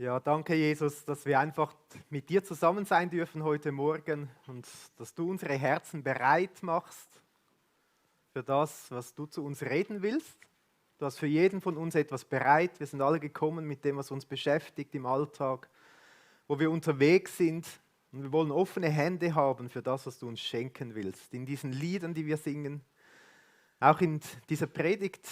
Ja, danke Jesus, dass wir einfach mit dir zusammen sein dürfen heute Morgen und dass du unsere Herzen bereit machst für das, was du zu uns reden willst. Du hast für jeden von uns etwas bereit. Wir sind alle gekommen mit dem, was uns beschäftigt im Alltag, wo wir unterwegs sind. Und wir wollen offene Hände haben für das, was du uns schenken willst. In diesen Liedern, die wir singen, auch in dieser Predigt,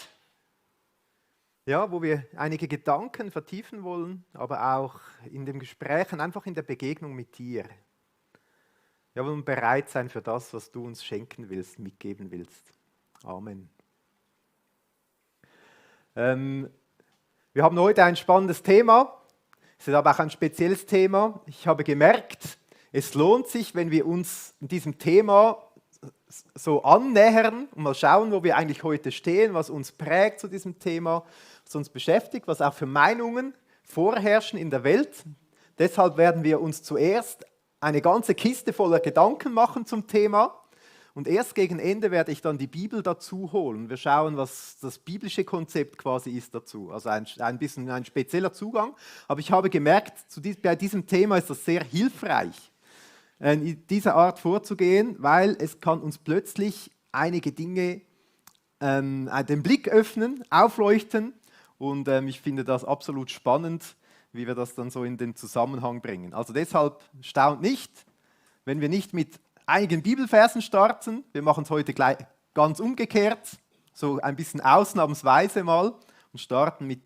ja, wo wir einige Gedanken vertiefen wollen, aber auch in den Gesprächen, einfach in der Begegnung mit dir. Wir wollen bereit sein für das, was du uns schenken willst, mitgeben willst. Amen. Wir haben heute ein spannendes Thema. Es ist aber auch ein spezielles Thema. Ich habe gemerkt, es lohnt sich, wenn wir uns in diesem Thema so annähern und mal schauen, wo wir eigentlich heute stehen, was uns prägt zu diesem Thema, was uns beschäftigt, was auch für Meinungen vorherrschen in der Welt. Deshalb werden wir uns zuerst eine ganze Kiste voller Gedanken machen zum Thema und erst gegen Ende werde ich dann die Bibel dazu holen. Wir schauen, was das biblische Konzept quasi ist dazu. Also ein bisschen ein spezieller Zugang. Aber ich habe gemerkt, bei diesem Thema ist das sehr hilfreich, in dieser Art vorzugehen, weil es kann uns plötzlich einige Dinge den Blick öffnen, aufleuchten und ich finde das absolut spannend, wie wir das dann so in den Zusammenhang bringen. Also deshalb staunt nicht, wenn wir nicht mit einigen Bibelversen starten. Wir machen es heute gleich ganz umgekehrt, so ein bisschen ausnahmsweise mal und starten mit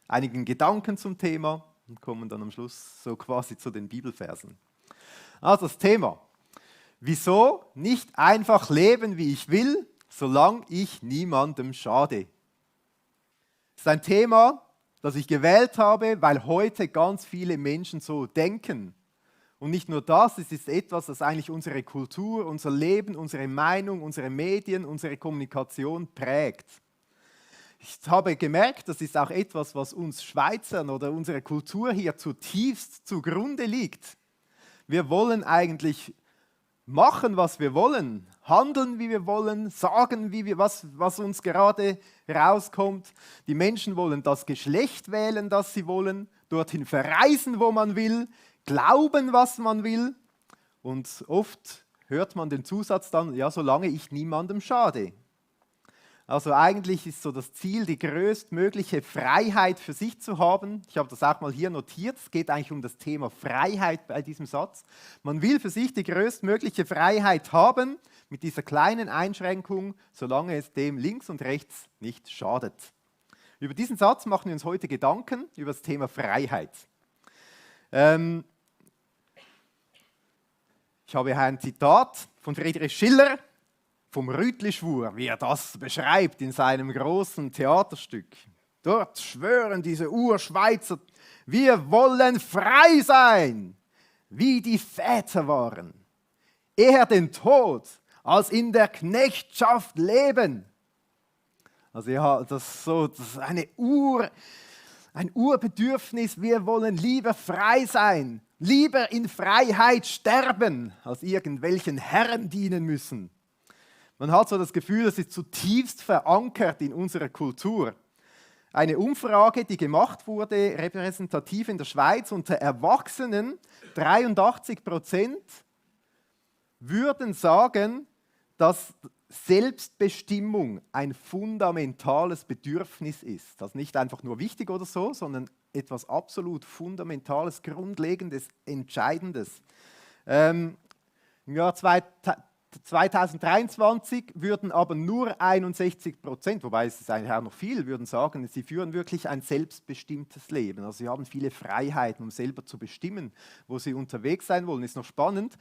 einigen Gedanken zum Thema und kommen dann am Schluss so quasi zu den Bibelversen. Also das Thema: Wieso nicht einfach leben, wie ich will, solange ich niemandem schade? Das ist ein Thema, das ich gewählt habe, weil heute ganz viele Menschen so denken. Und nicht nur das, es ist etwas, das eigentlich unsere Kultur, unser Leben, unsere Meinung, unsere Medien, unsere Kommunikation prägt. Ich habe gemerkt, das ist auch etwas, was uns Schweizern oder unserer Kultur hier zutiefst zugrunde liegt. Wir wollen eigentlich machen, was wir wollen, handeln, wie wir wollen, sagen, was uns gerade rauskommt. Die Menschen wollen das Geschlecht wählen, das sie wollen, dorthin verreisen, wo man will, glauben, was man will. Und oft hört man den Zusatz dann, ja, solange ich niemandem schade. Also eigentlich ist so das Ziel, die größtmögliche Freiheit für sich zu haben. Ich habe das auch mal hier notiert. Es geht eigentlich um das Thema Freiheit bei diesem Satz. Man will für sich die größtmögliche Freiheit haben, mit dieser kleinen Einschränkung, solange es dem links und rechts nicht schadet. Über diesen Satz machen wir uns heute Gedanken, über das Thema Freiheit. Ich habe hier ein Zitat von Friedrich Schiller vom Rütli-Schwur, wie er das beschreibt in seinem großen Theaterstück. Dort schwören diese Urschweizer, wir wollen frei sein, wie die Väter waren. Eher den Tod, als in der Knechtschaft leben. Also ja, das ist ein Urbedürfnis, wir wollen lieber frei sein, lieber in Freiheit sterben, als irgendwelchen Herren dienen müssen. Man hat so das Gefühl, das ist zutiefst verankert in unserer Kultur. Eine Umfrage, die gemacht wurde, repräsentativ in der Schweiz unter Erwachsenen, 83% würden sagen, dass Selbstbestimmung ein fundamentales Bedürfnis ist. Das ist nicht einfach nur wichtig oder so, sondern etwas absolut Fundamentales, Grundlegendes, Entscheidendes. Im Jahr 2023 würden aber nur 61%, wobei es ist eigentlich auch noch viel, würden sagen, sie führen wirklich ein selbstbestimmtes Leben. Also sie haben viele Freiheiten, um selber zu bestimmen, wo sie unterwegs sein wollen. Ist noch spannend,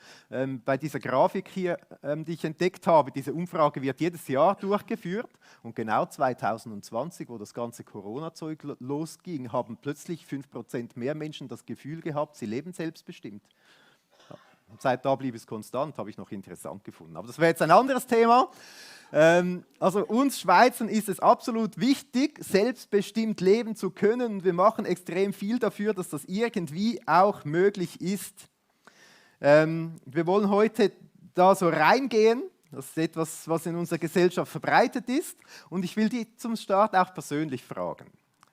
bei dieser Grafik hier, die ich entdeckt habe, diese Umfrage wird jedes Jahr durchgeführt und genau 2020, wo das ganze Corona-Zeug losging, haben plötzlich 5% mehr Menschen das Gefühl gehabt, sie leben selbstbestimmt. Seit da blieb es konstant, habe ich noch interessant gefunden. Aber das wäre jetzt ein anderes Thema. Also uns Schweizern ist es absolut wichtig, selbstbestimmt leben zu können. Und wir machen extrem viel dafür, dass das irgendwie auch möglich ist. Wir wollen heute da so reingehen. Das ist etwas, was in unserer Gesellschaft verbreitet ist. Und ich will dich zum Start auch persönlich fragen.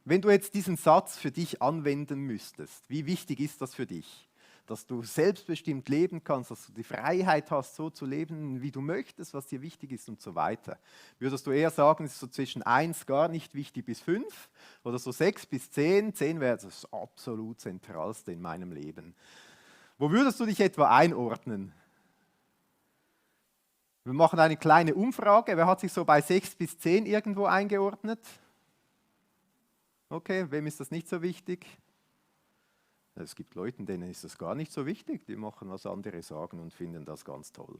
Wenn du jetzt diesen Satz für dich anwenden müsstest, wie wichtig ist das für dich? Dass du selbstbestimmt leben kannst, dass du die Freiheit hast, so zu leben, wie du möchtest, was dir wichtig ist und so weiter. Würdest du eher sagen, es ist so zwischen 1 gar nicht wichtig bis 5 oder so 6 bis 10? 10 wäre das absolut Zentralste in meinem Leben. Wo würdest du dich etwa einordnen? Wir machen eine kleine Umfrage. Wer hat sich so bei 6 bis 10 irgendwo eingeordnet? Okay, wem ist das nicht so wichtig? Es gibt Leute, denen ist das gar nicht so wichtig. Die machen, was andere sagen und finden das ganz toll.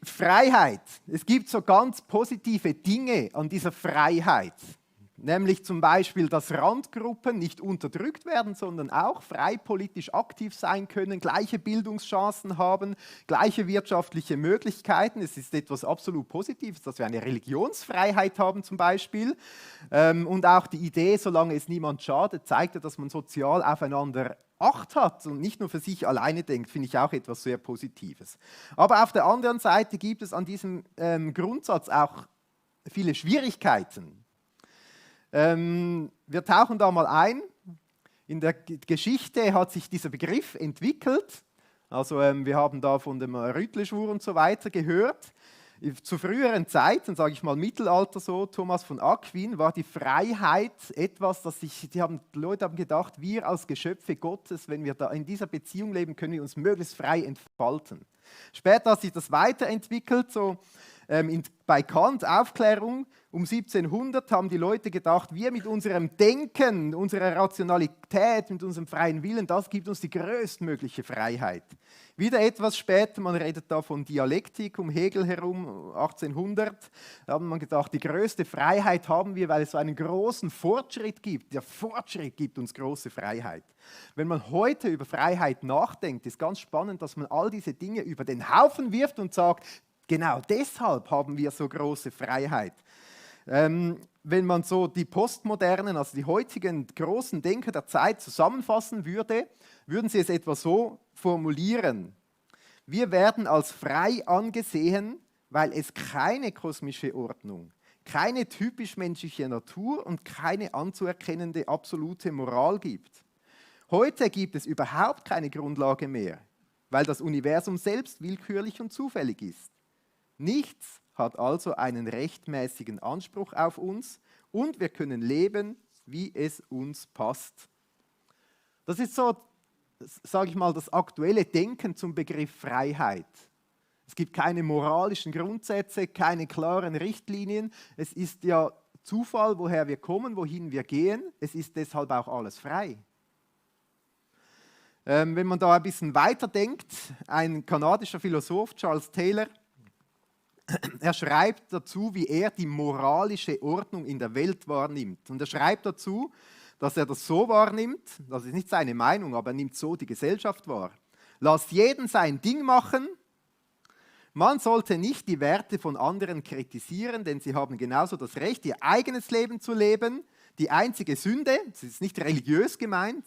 Freiheit. Es gibt so ganz positive Dinge an dieser Freiheit. Nämlich zum Beispiel, dass Randgruppen nicht unterdrückt werden, sondern auch frei politisch aktiv sein können, gleiche Bildungschancen haben, gleiche wirtschaftliche Möglichkeiten. Es ist etwas absolut Positives, dass wir eine Religionsfreiheit haben zum Beispiel. Und auch die Idee, solange es niemand schadet, zeigt ja, dass man sozial aufeinander Acht hat und nicht nur für sich alleine denkt, finde ich auch etwas sehr Positives. Aber auf der anderen Seite gibt es an diesem Grundsatz auch viele Schwierigkeiten. Wir tauchen da mal ein. In der Geschichte hat sich dieser Begriff entwickelt. Also wir haben da von dem Rütleschwur und so weiter gehört. Zu früheren Zeiten, sage ich mal Mittelalter so, Thomas von Aquin, war die Freiheit etwas, die Leute haben gedacht, wir als Geschöpfe Gottes, wenn wir da in dieser Beziehung leben, können wir uns möglichst frei entfalten. Später hat sich das weiterentwickelt, so bei Kant, Aufklärung, um 1700 haben die Leute gedacht, wir mit unserem Denken, unserer Rationalität, mit unserem freien Willen, das gibt uns die größtmögliche Freiheit. Wieder etwas später, man redet da von Dialektik um Hegel herum, 1800, da hat man gedacht, die größte Freiheit haben wir, weil es so einen großen Fortschritt gibt. Der Fortschritt gibt uns große Freiheit. Wenn man heute über Freiheit nachdenkt, ist ganz spannend, dass man all diese Dinge über den Haufen wirft und sagt, genau deshalb haben wir so große Freiheit. Wenn man so die Postmodernen, also die heutigen großen Denker der Zeit zusammenfassen würde, würden sie es etwa so formulieren. Wir werden als frei angesehen, weil es keine kosmische Ordnung, keine typisch menschliche Natur und keine anzuerkennende absolute Moral gibt. Heute gibt es überhaupt keine Grundlage mehr, weil das Universum selbst willkürlich und zufällig ist. Nichts hat also einen rechtmäßigen Anspruch auf uns und wir können leben, wie es uns passt. Das ist so, sage ich mal, das aktuelle Denken zum Begriff Freiheit. Es gibt keine moralischen Grundsätze, keine klaren Richtlinien. Es ist ja Zufall, woher wir kommen, wohin wir gehen. Es ist deshalb auch alles frei. Wenn man da ein bisschen weiterdenkt, ein kanadischer Philosoph, Charles Taylor, er schreibt dazu, wie er die moralische Ordnung in der Welt wahrnimmt. Und er schreibt dazu, dass er das so wahrnimmt, das ist nicht seine Meinung, aber er nimmt so die Gesellschaft wahr. Lass jeden sein Ding machen. Man sollte nicht die Werte von anderen kritisieren, denn sie haben genauso das Recht, ihr eigenes Leben zu leben. Die einzige Sünde, das ist nicht religiös gemeint,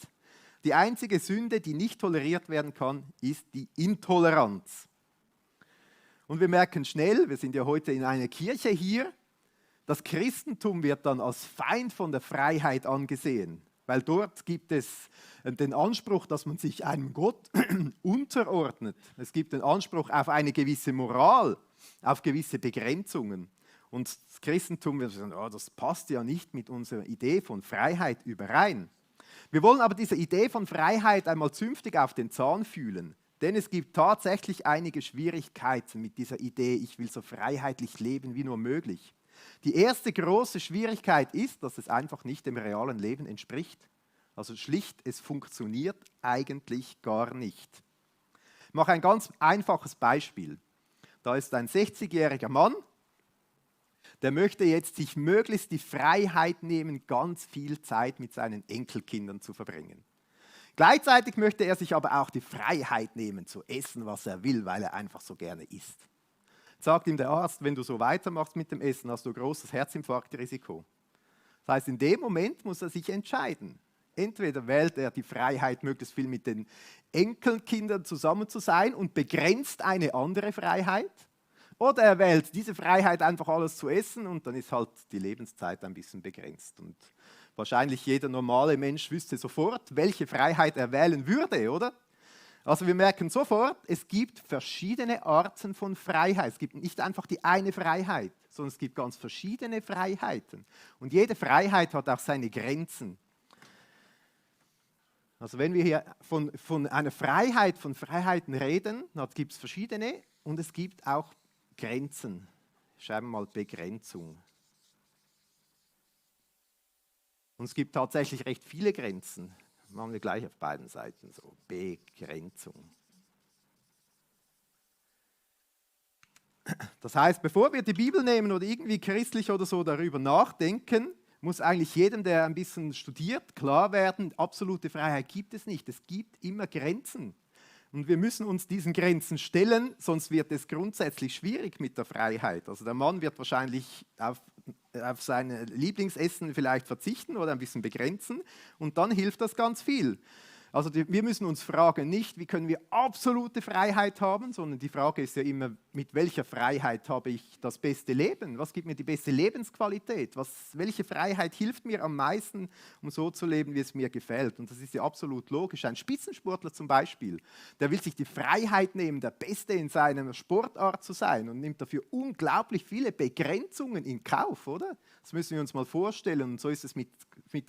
die einzige Sünde, die nicht toleriert werden kann, ist die Intoleranz. Und wir merken schnell, wir sind ja heute in einer Kirche hier, das Christentum wird dann als Feind von der Freiheit angesehen, weil dort gibt es den Anspruch, dass man sich einem Gott unterordnet. Es gibt den Anspruch auf eine gewisse Moral, auf gewisse Begrenzungen. Und das Christentum wird sagen, oh, das passt ja nicht mit unserer Idee von Freiheit überein. Wir wollen aber diese Idee von Freiheit einmal zünftig auf den Zahn fühlen. Denn es gibt tatsächlich einige Schwierigkeiten mit dieser Idee, ich will so freiheitlich leben wie nur möglich. Die erste große Schwierigkeit ist, dass es einfach nicht dem realen Leben entspricht. Also schlicht, es funktioniert eigentlich gar nicht. Ich mache ein ganz einfaches Beispiel. Da ist ein 60-jähriger Mann, der möchte jetzt sich möglichst die Freiheit nehmen, ganz viel Zeit mit seinen Enkelkindern zu verbringen. Gleichzeitig möchte er sich aber auch die Freiheit nehmen, zu essen, was er will, weil er einfach so gerne isst. Sagt ihm der Arzt, wenn du so weitermachst mit dem Essen, hast du ein großes Herzinfarktrisiko. Das heißt, in dem Moment muss er sich entscheiden. Entweder wählt er die Freiheit, möglichst viel mit den Enkelkindern zusammen zu sein und begrenzt eine andere Freiheit, Oder er wählt diese Freiheit, einfach alles zu essen und dann ist halt die Lebenszeit ein bisschen begrenzt. Und wahrscheinlich jeder normale Mensch wüsste sofort, welche Freiheit er wählen würde, oder? Also wir merken sofort, es gibt verschiedene Arten von Freiheit. Es gibt nicht einfach die eine Freiheit, sondern es gibt ganz verschiedene Freiheiten. Und jede Freiheit hat auch seine Grenzen. Also wenn wir hier von einer Freiheit, von Freiheiten reden, dann gibt es verschiedene und es gibt auch Grenzen. Schreiben wir mal Begrenzung. Und es gibt tatsächlich recht viele Grenzen. Machen wir gleich auf beiden Seiten so. Begrenzung. Das heißt, bevor wir die Bibel nehmen oder irgendwie christlich oder so darüber nachdenken, muss eigentlich jedem, der ein bisschen studiert, klar werden, absolute Freiheit gibt es nicht. Es gibt immer Grenzen. Und wir müssen uns diesen Grenzen stellen, sonst wird es grundsätzlich schwierig mit der Freiheit. Also der Mann wird wahrscheinlich auf sein Lieblingsessen vielleicht verzichten oder ein bisschen begrenzen und dann hilft das ganz viel. Also wir müssen uns fragen, nicht, wie können wir absolute Freiheit haben, sondern die Frage ist ja immer, mit welcher Freiheit habe ich das beste Leben? Was gibt mir die beste Lebensqualität? Welche Freiheit hilft mir am meisten, um so zu leben, wie es mir gefällt? Und das ist ja absolut logisch. Ein Spitzensportler zum Beispiel, der will sich die Freiheit nehmen, der Beste in seiner Sportart zu sein und nimmt dafür unglaublich viele Begrenzungen in Kauf, oder? Das müssen wir uns mal vorstellen. Und so ist es mit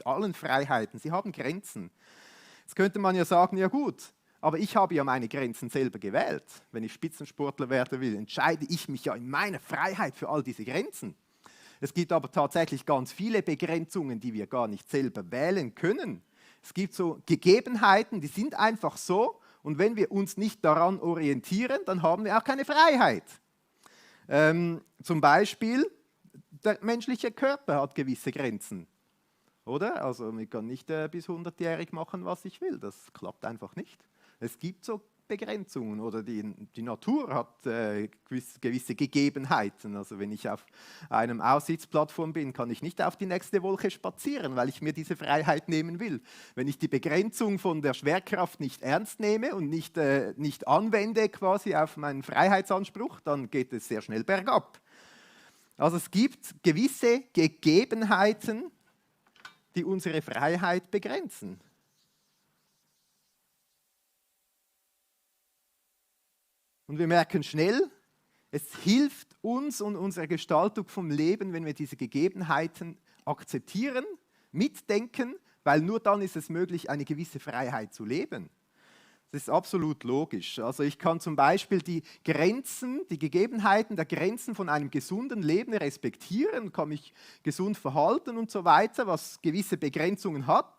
allen Freiheiten. Sie haben Grenzen. Jetzt könnte man ja sagen, ja gut, aber ich habe ja meine Grenzen selber gewählt. Wenn ich Spitzensportler werden will, entscheide ich mich ja in meiner Freiheit für all diese Grenzen. Es gibt aber tatsächlich ganz viele Begrenzungen, die wir gar nicht selber wählen können. Es gibt so Gegebenheiten, die sind einfach so und wenn wir uns nicht daran orientieren, dann haben wir auch keine Freiheit. Zum Beispiel, der menschliche Körper hat gewisse Grenzen. Oder? Also ich kann nicht bis 100-jährig machen, was ich will. Das klappt einfach nicht. Es gibt so Begrenzungen oder die Natur hat gewisse Gegebenheiten. Also wenn ich auf einem Aussichtsplattform bin, kann ich nicht auf die nächste Wolke spazieren, weil ich mir diese Freiheit nehmen will. Wenn ich die Begrenzung von der Schwerkraft nicht ernst nehme und nicht anwende quasi auf meinen Freiheitsanspruch, dann geht es sehr schnell bergab. Also es gibt gewisse Gegebenheiten, die unsere Freiheit begrenzen. Und wir merken schnell, es hilft uns und unserer Gestaltung vom Leben, wenn wir diese Gegebenheiten akzeptieren, mitdenken, weil nur dann ist es möglich, eine gewisse Freiheit zu leben. Das ist absolut logisch. Also ich kann zum Beispiel die Grenzen, die Gegebenheiten der Grenzen von einem gesunden Leben respektieren, kann mich gesund verhalten und so weiter, was gewisse Begrenzungen hat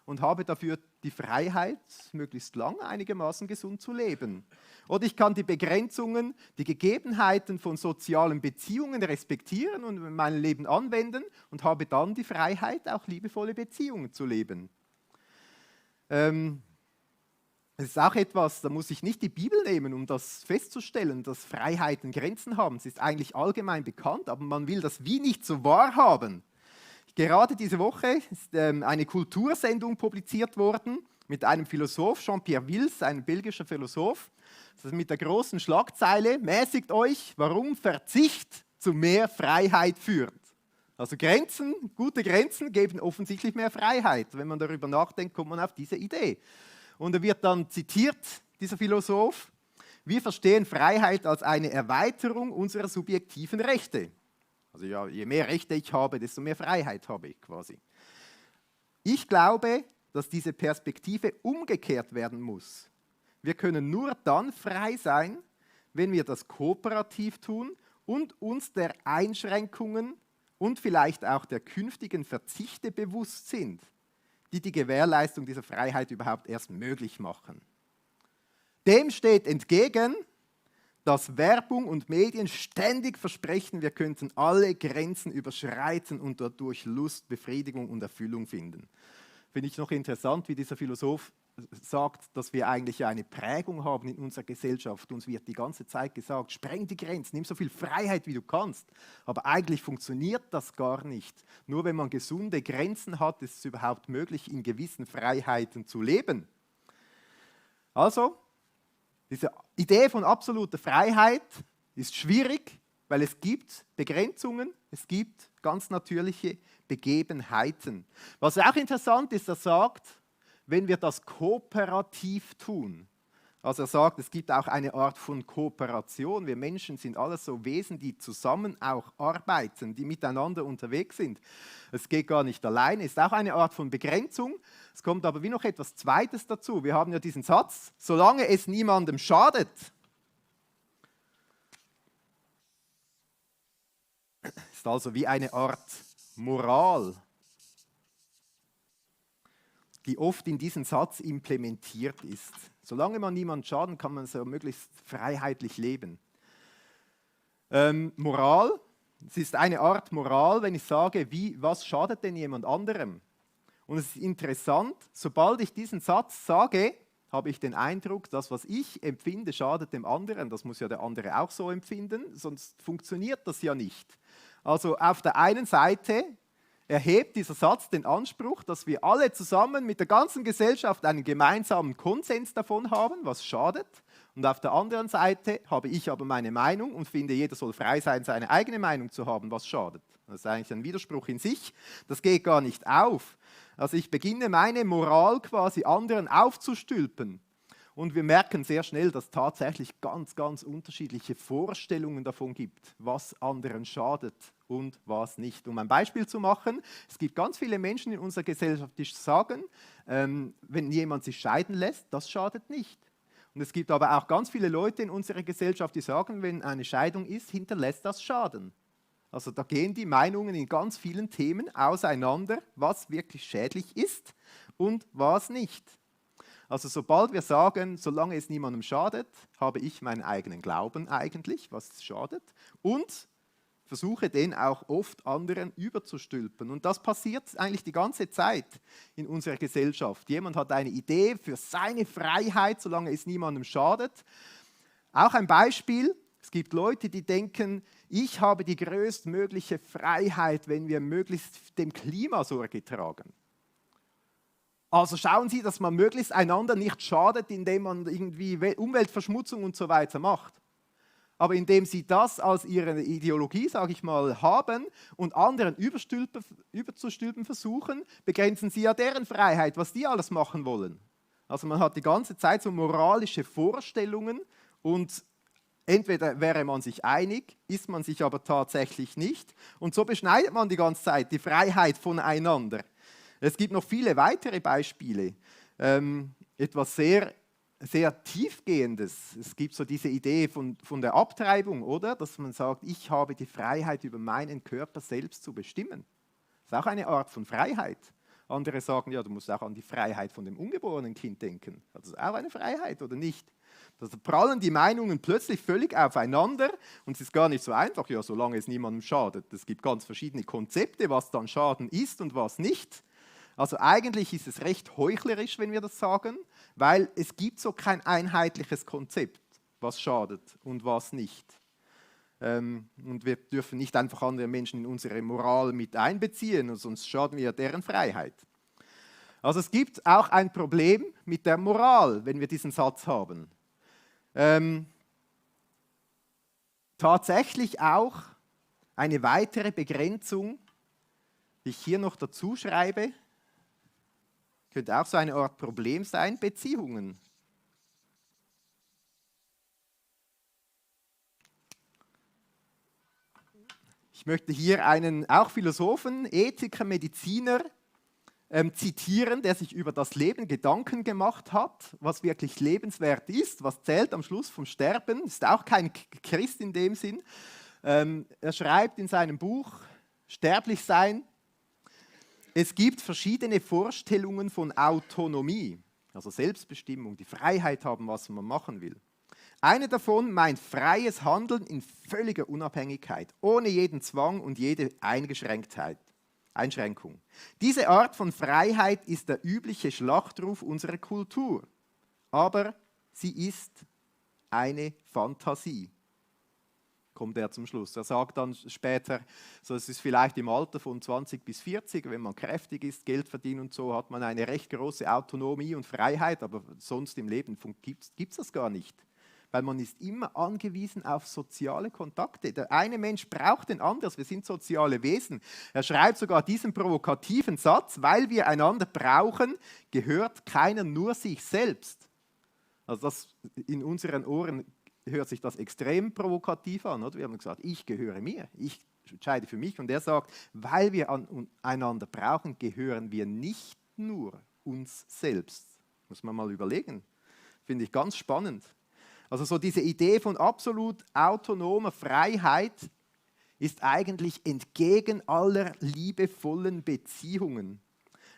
und habe dafür die Freiheit, möglichst lang einigermaßen gesund zu leben. Oder ich kann die Begrenzungen, die Gegebenheiten von sozialen Beziehungen respektieren und in meinem Leben anwenden und habe dann die Freiheit, auch liebevolle Beziehungen zu leben. Es ist auch etwas, da muss ich nicht die Bibel nehmen, um das festzustellen, dass Freiheiten Grenzen haben. Es ist eigentlich allgemein bekannt, aber man will das wie nicht so wahrhaben. Gerade diese Woche ist eine Kultursendung publiziert worden mit einem Philosoph, Jean-Pierre Vils, ein belgischer Philosoph. Das ist mit der großen Schlagzeile, mäßigt euch, warum Verzicht zu mehr Freiheit führt. Also Grenzen, gute Grenzen geben offensichtlich mehr Freiheit. Wenn man darüber nachdenkt, kommt man auf diese Idee. Und er wird dann zitiert, dieser Philosoph, wir verstehen Freiheit als eine Erweiterung unserer subjektiven Rechte. Also ja, je mehr Rechte ich habe, desto mehr Freiheit habe ich quasi. Ich glaube, dass diese Perspektive umgekehrt werden muss. Wir können nur dann frei sein, wenn wir das kooperativ tun und uns der Einschränkungen und vielleicht auch der künftigen Verzichte bewusst sind, die die Gewährleistung dieser Freiheit überhaupt erst möglich machen. Dem steht entgegen, dass Werbung und Medien ständig versprechen, wir könnten alle Grenzen überschreiten und dadurch Lust, Befriedigung und Erfüllung finden. Finde ich noch interessant, wie dieser Philosoph sagt, dass wir eigentlich eine Prägung haben in unserer Gesellschaft. Uns wird die ganze Zeit gesagt, spreng die Grenzen, nimm so viel Freiheit, wie du kannst. Aber eigentlich funktioniert das gar nicht. Nur wenn man gesunde Grenzen hat, ist es überhaupt möglich, in gewissen Freiheiten zu leben. Also, diese Idee von absoluter Freiheit ist schwierig, weil es gibt Begrenzungen, es gibt ganz natürliche Begebenheiten. Was auch interessant ist, er sagt, wenn wir das kooperativ tun, also er sagt, es gibt auch eine Art von Kooperation. Wir Menschen sind alles so Wesen, die zusammen auch arbeiten, die miteinander unterwegs sind. Es geht gar nicht alleine, ist auch eine Art von Begrenzung. Es kommt aber wie noch etwas Zweites dazu. Wir haben ja diesen Satz, solange es niemandem schadet. Ist also wie eine Art Moral, die oft in diesen Satz implementiert ist. Solange man niemand schaden, kann man so möglichst freiheitlich leben. Moral, es ist eine Art Moral, wenn ich sage, was schadet denn jemand anderem? Und es ist interessant, sobald ich diesen Satz sage, habe ich den Eindruck, dass was ich empfinde, schadet dem anderen. Das muss ja der andere auch so empfinden, sonst funktioniert das ja nicht. Also auf der einen Seite erhebt dieser Satz den Anspruch, dass wir alle zusammen mit der ganzen Gesellschaft einen gemeinsamen Konsens davon haben, was schadet. Und auf der anderen Seite habe ich aber meine Meinung und finde, jeder soll frei sein, seine eigene Meinung zu haben, was schadet. Das ist eigentlich ein Widerspruch in sich. Das geht gar nicht auf. Also ich beginne meine Moral quasi anderen aufzustülpen. Und wir merken sehr schnell, dass es tatsächlich ganz, ganz unterschiedliche Vorstellungen davon gibt, was anderen schadet und was nicht. Um ein Beispiel zu machen, es gibt ganz viele Menschen in unserer Gesellschaft, die sagen, wenn jemand sich scheiden lässt, das schadet nicht. Und es gibt aber auch ganz viele Leute in unserer Gesellschaft, die sagen, wenn eine Scheidung ist, hinterlässt das Schaden. Also da gehen die Meinungen in ganz vielen Themen auseinander, was wirklich schädlich ist und was nicht. Also sobald wir sagen, solange es niemandem schadet, habe ich meinen eigenen Glauben eigentlich, was schadet, und versuche den auch oft anderen überzustülpen. Und das passiert eigentlich die ganze Zeit in unserer Gesellschaft. Jemand hat eine Idee für seine Freiheit, solange es niemandem schadet. Auch ein Beispiel, es gibt Leute, die denken, ich habe die größtmögliche Freiheit, wenn wir möglichst dem Klima Sorge tragen. Also schauen Sie, dass man möglichst einander nicht schadet, indem man irgendwie Umweltverschmutzung und so weiter macht. Aber indem Sie das als Ihre Ideologie, sage ich mal, haben und anderen überzustülpen versuchen, begrenzen Sie ja deren Freiheit, was die alles machen wollen. Also man hat die ganze Zeit so moralische Vorstellungen und entweder wäre man sich einig, ist man sich aber tatsächlich nicht. Und so beschneidet man die ganze Zeit die Freiheit voneinander. Es gibt noch viele weitere Beispiele. Etwas sehr, sehr Tiefgehendes. Es gibt so diese Idee von der Abtreibung, oder? Dass man sagt, ich habe die Freiheit, über meinen Körper selbst zu bestimmen. Das ist auch eine Art von Freiheit. Andere sagen, ja, du musst auch an die Freiheit von dem ungeborenen Kind denken. Das ist auch eine Freiheit, oder nicht? Da prallen die Meinungen plötzlich völlig aufeinander und es ist gar nicht so einfach, ja, solange es niemandem schadet. Es gibt ganz verschiedene Konzepte, was dann Schaden ist und was nicht. Also eigentlich ist es recht heuchlerisch, wenn wir das sagen, weil es gibt so kein einheitliches Konzept, was schadet und was nicht. Und wir dürfen nicht einfach andere Menschen in unsere Moral mit einbeziehen, sonst schaden wir deren Freiheit. Also es gibt auch ein Problem mit der Moral, wenn wir diesen Satz haben. Tatsächlich auch eine weitere Begrenzung, die ich hier noch dazu schreibe, könnte auch so eine Art Problem sein, Beziehungen. Ich möchte hier einen auch Philosophen, Ethiker, Mediziner zitieren, der sich über das Leben Gedanken gemacht hat, was wirklich lebenswert ist, was zählt am Schluss vom Sterben, ist auch kein Christ in dem Sinn. Er schreibt in seinem Buch Sterblich sein, es gibt verschiedene Vorstellungen von Autonomie, also Selbstbestimmung, die Freiheit haben, was man machen will. Eine davon meint freies Handeln in völliger Unabhängigkeit, ohne jeden Zwang und jede Einschränkung. Diese Art von Freiheit ist der übliche Schlachtruf unserer Kultur, aber sie ist eine Fantasie. Kommt er zum Schluss. Er sagt dann später, so es ist vielleicht im Alter von 20 bis 40, wenn man kräftig ist, Geld verdient und so, hat man eine recht große Autonomie und Freiheit, aber sonst im Leben gibt es das gar nicht. weil man ist immer angewiesen auf soziale Kontakte. Der eine Mensch braucht den anderen, wir sind soziale Wesen. Er schreibt sogar diesen provokativen Satz, weil wir einander brauchen, gehört keiner nur sich selbst. Also das in unseren Ohren hört sich das extrem provokativ an. Oder? Wir haben gesagt, ich gehöre mir, ich entscheide für mich. Und er sagt, weil wir einander brauchen, gehören wir nicht nur uns selbst. Muss man mal überlegen. Finde ich ganz spannend. Also so diese Idee von absolut autonomer Freiheit ist eigentlich entgegen aller liebevollen Beziehungen.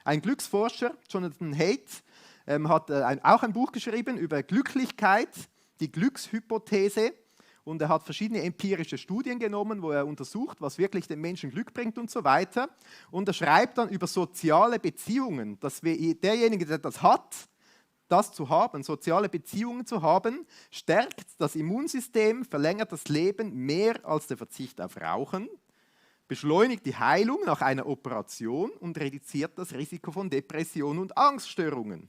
Ein Glücksforscher, Jonathan Haidt, hat auch ein Buch geschrieben über Glücklichkeit, die Glückshypothese. Und er hat verschiedene empirische Studien genommen, wo er untersucht, was wirklich den Menschen Glück bringt und so weiter. Und er schreibt dann über soziale Beziehungen, dass derjenige, der das hat, das zu haben, soziale Beziehungen zu haben, stärkt das Immunsystem, verlängert das Leben mehr als der Verzicht auf Rauchen, beschleunigt die Heilung nach einer Operation und reduziert das Risiko von Depressionen und Angststörungen.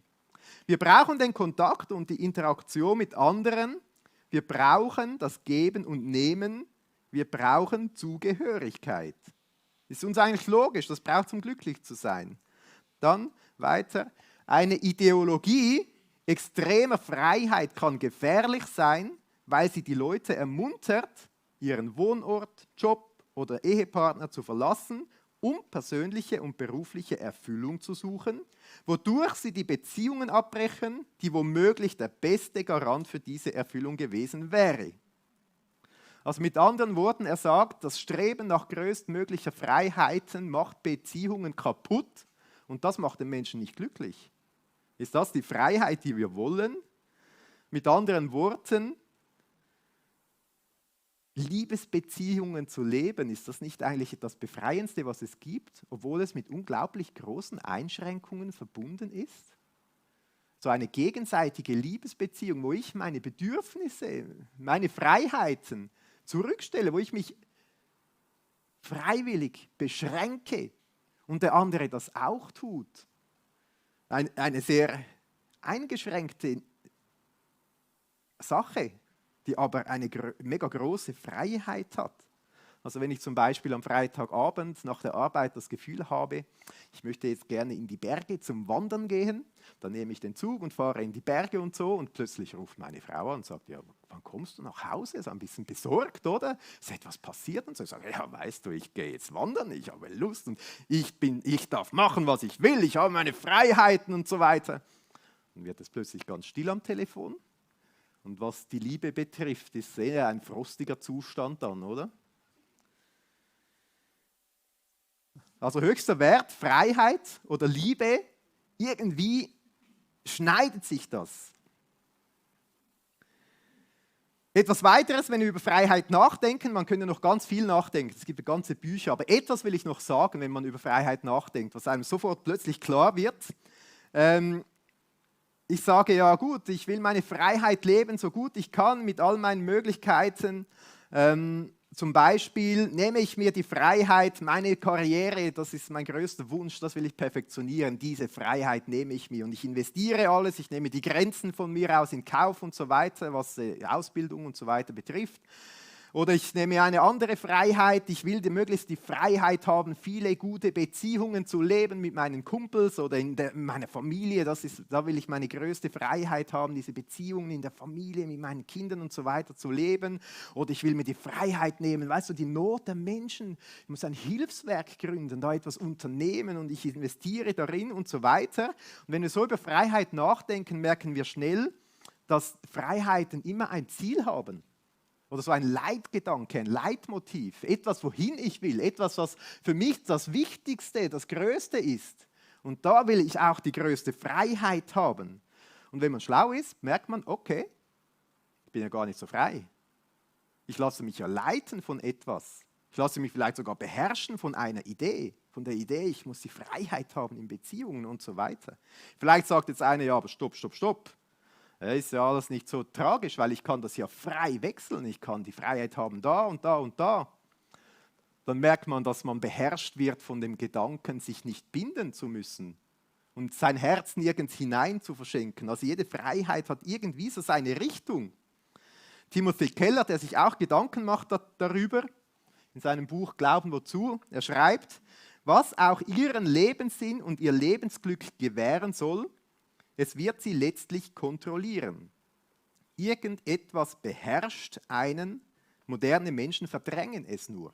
Wir brauchen den Kontakt und die Interaktion mit anderen. Wir brauchen das Geben und Nehmen. Wir brauchen Zugehörigkeit. Ist uns eigentlich logisch, das braucht es, um glücklich zu sein. Dann weiter. Eine Ideologie extremer Freiheit kann gefährlich sein, weil sie die Leute ermuntert, ihren Wohnort, Job oder Ehepartner zu verlassen, um persönliche und berufliche Erfüllung zu suchen, wodurch sie die Beziehungen abbrechen, die womöglich der beste Garant für diese Erfüllung gewesen wäre. Also mit anderen Worten, er sagt, das Streben nach größtmöglicher Freiheiten macht Beziehungen kaputt und das macht den Menschen nicht glücklich. Ist das die Freiheit, die wir wollen? Mit anderen Worten, Liebesbeziehungen zu leben, ist das nicht eigentlich das Befreiendste, was es gibt, obwohl es mit unglaublich großen Einschränkungen verbunden ist? So eine gegenseitige Liebesbeziehung, wo ich meine Bedürfnisse, meine Freiheiten zurückstelle, wo ich mich freiwillig beschränke und der andere das auch tut. Eine sehr eingeschränkte Sache, die aber eine mega große Freiheit hat. Also wenn ich zum Beispiel am Freitagabend nach der Arbeit das Gefühl habe, ich möchte jetzt gerne in die Berge zum Wandern gehen, dann nehme ich den Zug und fahre in die Berge und so und plötzlich ruft meine Frau an und sagt, ja, wann kommst du nach Hause? Ist ein bisschen besorgt, oder? Ist etwas passiert? Und so ich sage, ja, weißt du, ich gehe jetzt wandern, ich habe Lust und ich darf machen, was ich will, ich habe meine Freiheiten und so weiter. Dann wird es plötzlich ganz still am Telefon. Und was die Liebe betrifft, ist sehr ein frostiger Zustand dann, oder? Also höchster Wert, Freiheit oder Liebe, irgendwie schneidet sich das. Etwas weiteres, wenn wir über Freiheit nachdenken, man könnte noch ganz viel nachdenken, es gibt ganze Bücher, aber etwas will ich noch sagen, wenn man über Freiheit nachdenkt, was einem sofort plötzlich klar wird. Ich sage, ja gut, ich will meine Freiheit leben, so gut ich kann, mit all meinen Möglichkeiten. Zum Beispiel nehme ich mir die Freiheit, meine Karriere, das ist mein größter Wunsch, das will ich perfektionieren, diese Freiheit nehme ich mir und ich investiere alles, ich nehme die Grenzen von mir aus in Kauf und so weiter, was Ausbildung und so weiter betrifft. Oder ich nehme eine andere Freiheit, ich will möglichst die Freiheit haben, viele gute Beziehungen zu leben mit meinen Kumpels oder in meiner Familie. Da will ich meine größte Freiheit haben, diese Beziehungen in der Familie mit meinen Kindern und so weiter zu leben. Oder ich will mir die Freiheit nehmen, weißt du, die Not der Menschen. Ich muss ein Hilfswerk gründen, da etwas unternehmen und ich investiere darin und so weiter. Und wenn wir so über Freiheit nachdenken, merken wir schnell, dass Freiheiten immer ein Ziel haben. Oder so ein Leitgedanke, ein Leitmotiv, etwas, wohin ich will, etwas, was für mich das Wichtigste, das Größte ist. Und da will ich auch die größte Freiheit haben. Und wenn man schlau ist, merkt man, okay, ich bin ja gar nicht so frei. Ich lasse mich ja leiten von etwas. Ich lasse mich vielleicht sogar beherrschen von einer Idee. Von der Idee, ich muss die Freiheit haben in Beziehungen und so weiter. Vielleicht sagt jetzt einer, ja, aber stopp. Ist ja alles nicht so tragisch, weil ich kann das ja frei wechseln. Ich kann die Freiheit haben da und da und da. Dann merkt man, dass man beherrscht wird von dem Gedanken, sich nicht binden zu müssen und sein Herz nirgends hinein zu verschenken. Also jede Freiheit hat irgendwie so seine Richtung. Timothy Keller, der sich auch Gedanken macht darüber, in seinem Buch Glauben wozu. Er schreibt, was auch ihren Lebenssinn und ihr Lebensglück gewähren soll, es wird sie letztlich kontrollieren. Irgendetwas beherrscht einen, moderne Menschen verdrängen es nur.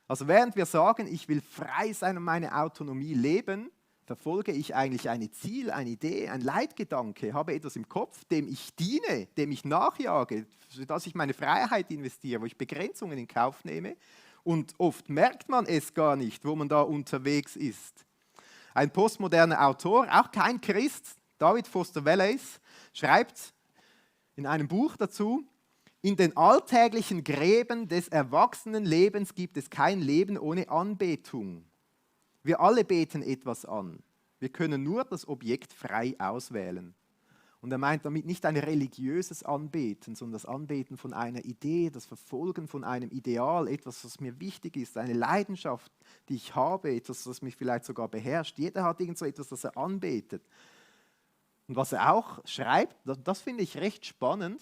Also während wir sagen, ich will frei sein und meine Autonomie leben, verfolge ich eigentlich ein Ziel, eine Idee, ein Leitgedanke, habe etwas im Kopf, dem ich diene, dem ich nachjage, sodass ich meine Freiheit investiere, wo ich Begrenzungen in Kauf nehme. Und oft merkt man es gar nicht, wo man da unterwegs ist. Ein postmoderner Autor, auch kein Christ, David Foster Wallace, schreibt in einem Buch dazu, in den alltäglichen Gräben des Erwachsenenlebens gibt es kein Leben ohne Anbetung. Wir alle beten etwas an. Wir können nur das Objekt frei auswählen. Und er meint damit nicht ein religiöses Anbeten, sondern das Anbeten von einer Idee, das Verfolgen von einem Ideal, etwas, was mir wichtig ist, eine Leidenschaft, die ich habe, etwas, das mich vielleicht sogar beherrscht. Jeder hat irgend so etwas, das er anbetet. Und was er auch schreibt, das finde ich recht spannend,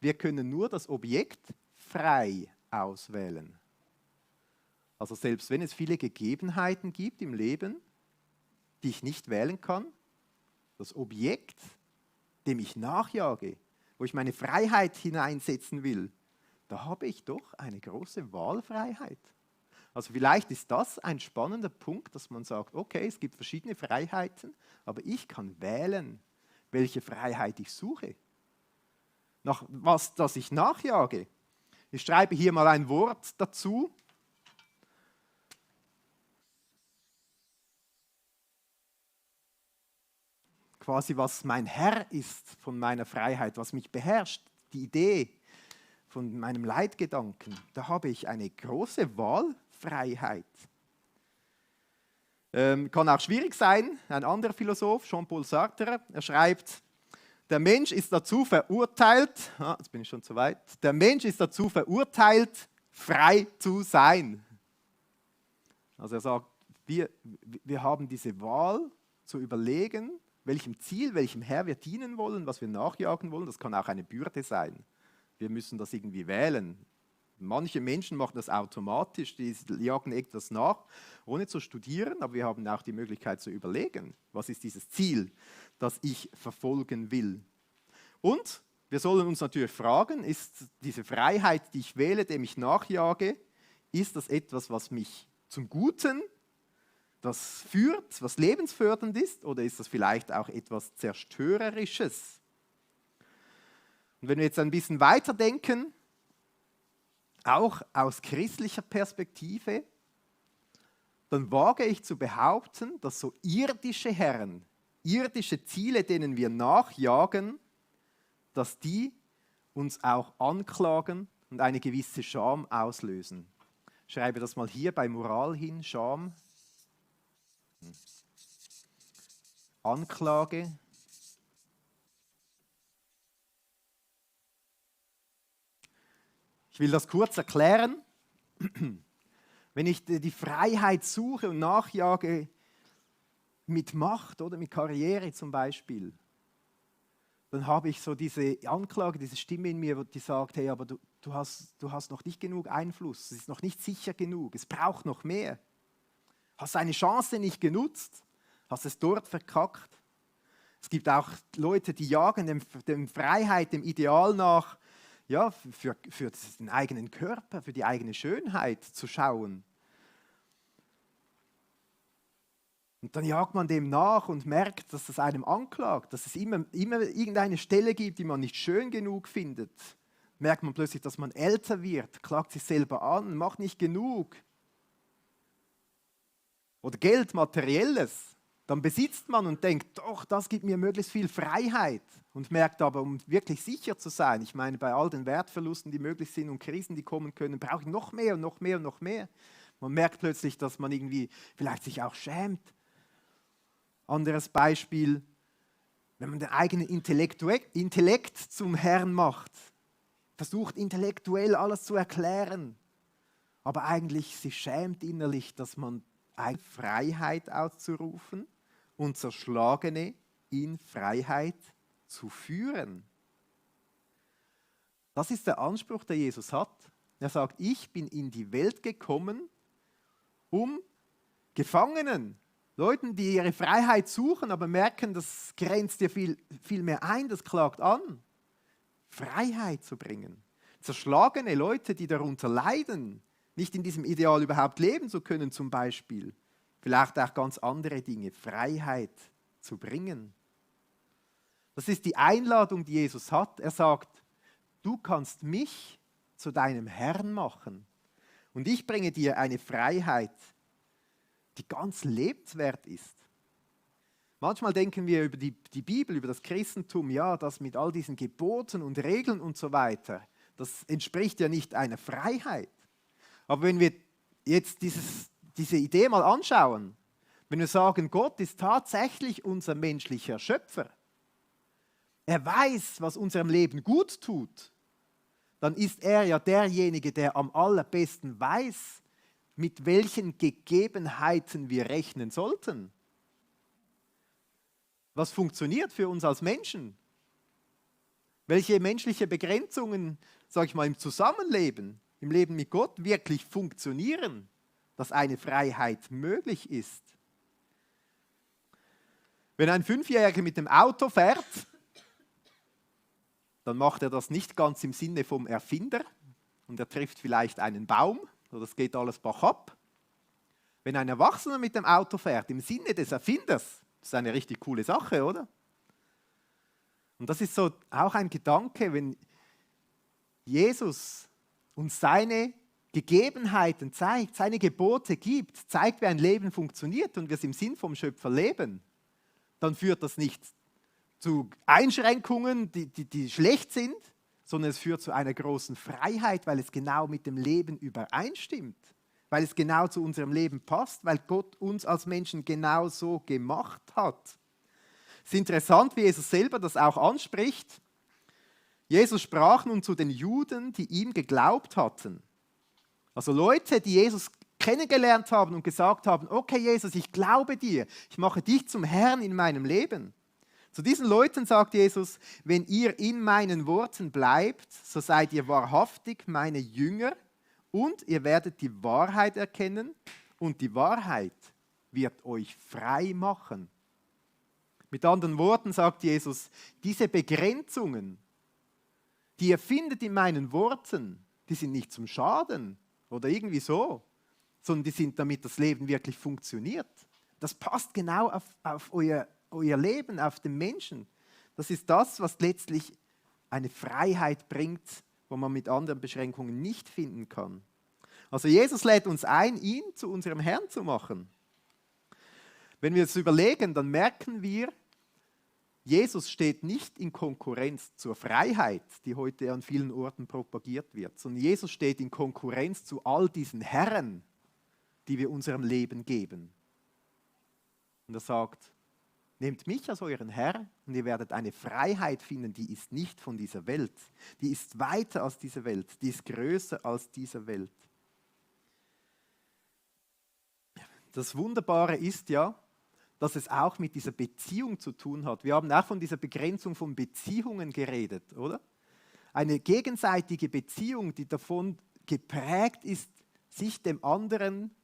wir können nur das Objekt frei auswählen. Also selbst wenn es viele Gegebenheiten gibt im Leben, die ich nicht wählen kann, das Objekt, dem ich nachjage, wo ich meine Freiheit hineinsetzen will, da habe ich doch eine große Wahlfreiheit. Also vielleicht ist das ein spannender Punkt, dass man sagt, okay, es gibt verschiedene Freiheiten, aber ich kann wählen, welche Freiheit ich suche. Nach was, das ich nachjage. Ich schreibe hier mal ein Wort dazu. Quasi was mein Herr ist von meiner Freiheit, was mich beherrscht, die Idee von meinem Leitgedanken. Da habe ich eine große Wahlfreiheit. Kann auch schwierig sein. Ein anderer Philosoph, Jean-Paul Sartre, er schreibt, der Mensch ist dazu verurteilt, jetzt bin ich schon zu weit, der Mensch ist dazu verurteilt, frei zu sein. Also er sagt, wir haben diese Wahl zu überlegen, welchem Ziel, welchem Herr wir dienen wollen, was wir nachjagen wollen. Das kann auch eine Bürde sein. Wir müssen das irgendwie wählen. Manche Menschen machen das automatisch, die jagen etwas nach, ohne zu studieren, aber wir haben auch die Möglichkeit zu überlegen, was ist dieses Ziel, das ich verfolgen will. Und wir sollen uns natürlich fragen, ist diese Freiheit, die ich wähle, dem ich nachjage, ist das etwas, was mich zum Guten, das führt, was lebensfördernd ist, oder ist das vielleicht auch etwas Zerstörerisches? Und wenn wir jetzt ein bisschen weiterdenken, auch aus christlicher Perspektive, dann wage ich zu behaupten, dass so irdische Herren, irdische Ziele, denen wir nachjagen, dass die uns auch anklagen und eine gewisse Scham auslösen. Ich schreibe das mal hier bei Moral hin, Scham, Anklage, ich will das kurz erklären. Wenn ich die Freiheit suche und nachjage mit Macht oder mit Karriere zum Beispiel, dann habe ich so diese Anklage, diese Stimme in mir, die sagt, hey, aber du hast noch nicht genug Einfluss, es ist noch nicht sicher genug, es braucht noch mehr. Hast eine Chance nicht genutzt, hast es dort verkackt. Es gibt auch Leute, die jagen dem Freiheit, dem Ideal nach, ja, für den eigenen Körper, für die eigene Schönheit zu schauen. Und dann jagt man dem nach und merkt, dass das einem anklagt, dass es immer irgendeine Stelle gibt, die man nicht schön genug findet. Merkt man plötzlich, dass man älter wird, klagt sich selber an, macht nicht genug. Oder Geld, Materielles. Dann besitzt man und denkt, doch, das gibt mir möglichst viel Freiheit. Und merkt aber, um wirklich sicher zu sein, ich meine, bei all den Wertverlusten, die möglich sind und Krisen, die kommen können, brauche ich noch mehr und noch mehr und noch mehr. Man merkt plötzlich, dass man irgendwie vielleicht sich auch schämt. Anderes Beispiel, wenn man den eigenen Intellekt zum Herrn macht, versucht intellektuell alles zu erklären, aber eigentlich sich schämt innerlich, dass man eine Freiheit auszurufen und Zerschlagene in Freiheit zu führen. Das ist der Anspruch, der Jesus hat. Er sagt, ich bin in die Welt gekommen, um Gefangenen, Leuten, die ihre Freiheit suchen, aber merken, das grenzt dir viel mehr ein, das klagt an, Freiheit zu bringen. Zerschlagene Leute, die darunter leiden, nicht in diesem Ideal überhaupt leben zu können zum Beispiel. Vielleicht auch ganz andere Dinge, Freiheit zu bringen. Das ist die Einladung, die Jesus hat. Er sagt, du kannst mich zu deinem Herrn machen und ich bringe dir eine Freiheit, die ganz lebenswert ist. Manchmal denken wir über die Bibel, über das Christentum, ja, das mit all diesen Geboten und Regeln und so weiter, das entspricht ja nicht einer Freiheit. Aber wenn wir jetzt diese Idee mal anschauen, wenn wir sagen, Gott ist tatsächlich unser menschlicher Schöpfer, er weiß, was unserem Leben gut tut, dann ist er ja derjenige, der am allerbesten weiß, mit welchen Gegebenheiten wir rechnen sollten. Was funktioniert für uns als Menschen? Welche menschliche Begrenzungen, sage ich mal, im Zusammenleben, im Leben mit Gott wirklich funktionieren, dass eine Freiheit möglich ist? Wenn ein Fünfjähriger mit dem Auto fährt, dann macht er das nicht ganz im Sinne vom Erfinder und er trifft vielleicht einen Baum oder es geht alles bachab. Wenn ein Erwachsener mit dem Auto fährt, im Sinne des Erfinders, das ist eine richtig coole Sache, oder? Und das ist so auch ein Gedanke, wenn Jesus uns seine Gegebenheiten zeigt, seine Gebote gibt, zeigt, wie ein Leben funktioniert und wir es im Sinn vom Schöpfer leben, dann führt das nicht zu Einschränkungen, die schlecht sind, sondern es führt zu einer großen Freiheit, weil es genau mit dem Leben übereinstimmt, weil es genau zu unserem Leben passt, weil Gott uns als Menschen genau so gemacht hat. Es ist interessant, wie Jesus selber das auch anspricht. Jesus sprach nun zu den Juden, die ihm geglaubt hatten. Also Leute, die Jesus kennengelernt haben und gesagt haben, okay Jesus, ich glaube dir, ich mache dich zum Herrn in meinem Leben. Zu diesen Leuten sagt Jesus, wenn ihr in meinen Worten bleibt, so seid ihr wahrhaftig meine Jünger und ihr werdet die Wahrheit erkennen und die Wahrheit wird euch frei machen. Mit anderen Worten sagt Jesus, diese Begrenzungen, die ihr findet in meinen Worten, die sind nicht zum Schaden oder irgendwie so, sondern die sind, damit das Leben wirklich funktioniert. Das passt genau auf euer Leben, auf den Menschen. Das ist das, was letztlich eine Freiheit bringt, wo man mit anderen Beschränkungen nicht finden kann. Also Jesus lädt uns ein, ihn zu unserem Herrn zu machen. Wenn wir es überlegen, dann merken wir, Jesus steht nicht in Konkurrenz zur Freiheit, die heute an vielen Orten propagiert wird, sondern Jesus steht in Konkurrenz zu all diesen Herren, die wir unserem Leben geben. Und er sagt, nehmt mich als euren Herr und ihr werdet eine Freiheit finden, die ist nicht von dieser Welt. Die ist weiter als diese Welt, die ist größer als diese Welt. Das Wunderbare ist ja, dass es auch mit dieser Beziehung zu tun hat. Wir haben auch von dieser Begrenzung von Beziehungen geredet, oder? Eine gegenseitige Beziehung, die davon geprägt ist, sich dem anderen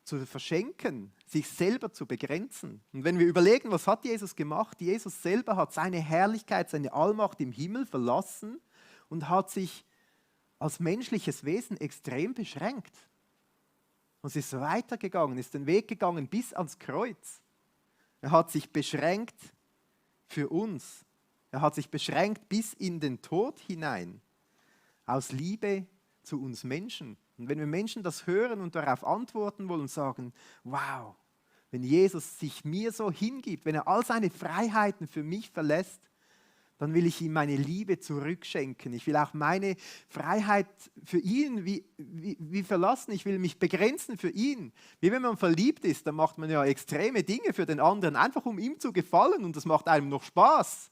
zu verschenken, sich selber zu begrenzen. Und wenn wir überlegen, was hat Jesus gemacht? Jesus selber hat seine Herrlichkeit, seine Allmacht im Himmel verlassen und hat sich als menschliches Wesen extrem beschränkt. Und es ist weitergegangen, ist den Weg gegangen bis ans Kreuz. Er hat sich beschränkt für uns. Er hat sich beschränkt bis in den Tod hinein, aus Liebe zu uns Menschen. Und wenn wir Menschen das hören und darauf antworten wollen und sagen, wow, wenn Jesus sich mir so hingibt, wenn er all seine Freiheiten für mich verlässt, dann will ich ihm meine Liebe zurückschenken. Ich will auch meine Freiheit für ihn wie verlassen. Ich will mich begrenzen für ihn. Wie wenn man verliebt ist, dann macht man ja extreme Dinge für den anderen, einfach um ihm zu gefallen und das macht einem noch Spaß.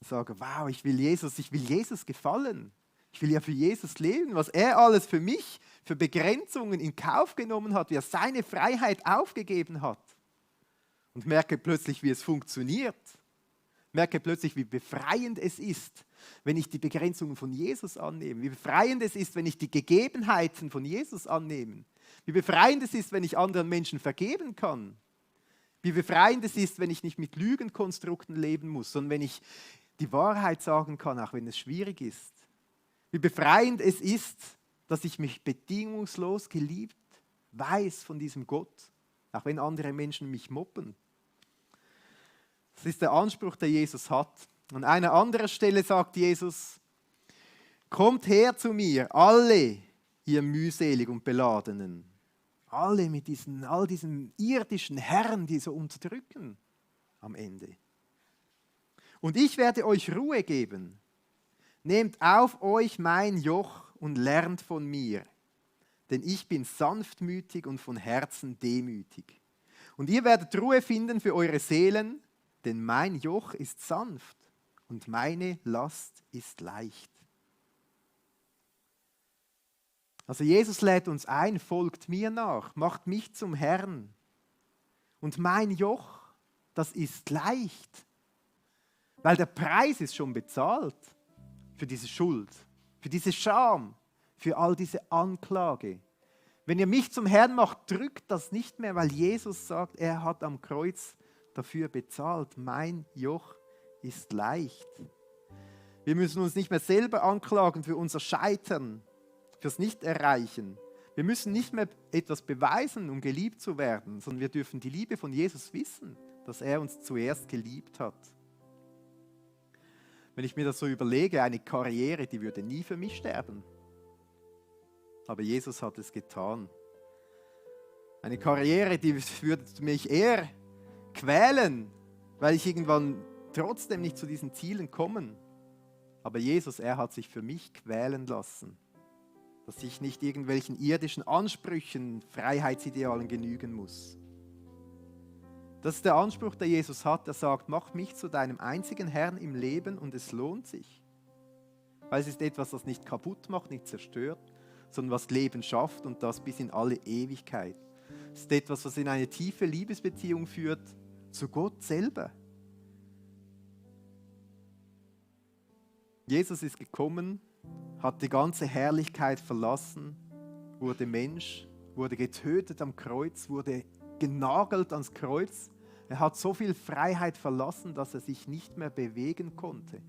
Ich sage, wow, ich will Jesus gefallen. Ich will ja für Jesus leben, was er alles für mich, für Begrenzungen in Kauf genommen hat, wie er seine Freiheit aufgegeben hat. Und merke plötzlich, wie es funktioniert. merke plötzlich, wie befreiend es ist, wenn ich die Begrenzungen von Jesus annehme. Wie befreiend es ist, wenn ich die Gegebenheiten von Jesus annehme. Wie befreiend es ist, wenn ich anderen Menschen vergeben kann. Wie befreiend es ist, wenn ich nicht mit Lügenkonstrukten leben muss, sondern wenn ich die Wahrheit sagen kann, auch wenn es schwierig ist. Wie befreiend es ist, dass ich mich bedingungslos geliebt weiß von diesem Gott, auch wenn andere Menschen mich mobben. Das ist der Anspruch, der Jesus hat. An einer anderen Stelle sagt Jesus, kommt her zu mir, alle ihr mühselig und Beladenen. Alle mit all diesen irdischen Herren, die so unterdrücken am Ende. Und ich werde euch Ruhe geben. Nehmt auf euch mein Joch und lernt von mir, denn ich bin sanftmütig und von Herzen demütig. Und ihr werdet Ruhe finden für eure Seelen, denn mein Joch ist sanft und meine Last ist leicht. Also Jesus lädt uns ein, folgt mir nach, macht mich zum Herrn. Und mein Joch, das ist leicht, weil der Preis ist schon bezahlt für diese Schuld, für diese Scham, für all diese Anklage. Wenn ihr mich zum Herrn macht, drückt das nicht mehr, weil Jesus sagt, er hat am Kreuz dafür bezahlt. Mein Joch ist leicht. Wir müssen uns nicht mehr selber anklagen für unser Scheitern, fürs Nicht-Erreichen. Wir müssen nicht mehr etwas beweisen, um geliebt zu werden, sondern wir dürfen die Liebe von Jesus wissen, dass er uns zuerst geliebt hat. Wenn ich mir das so überlege, eine Karriere, die würde nie für mich sterben. Aber Jesus hat es getan. Eine Karriere, die würde mich eher quälen, weil ich irgendwann trotzdem nicht zu diesen Zielen komme. Aber Jesus, er hat sich für mich quälen lassen, dass ich nicht irgendwelchen irdischen Ansprüchen, Freiheitsidealen genügen muss. Das ist der Anspruch, der Jesus hat. Er sagt, mach mich zu deinem einzigen Herrn im Leben und es lohnt sich. Weil es ist etwas, das nicht kaputt macht, nicht zerstört, sondern was Leben schafft und das bis in alle Ewigkeit. Es ist etwas, was in eine tiefe Liebesbeziehung führt zu Gott selber. Jesus ist gekommen, hat die ganze Herrlichkeit verlassen, wurde Mensch, wurde getötet am Kreuz, wurde genagelt ans Kreuz. Er hat so viel Freiheit verlassen, dass er sich nicht mehr bewegen konnte.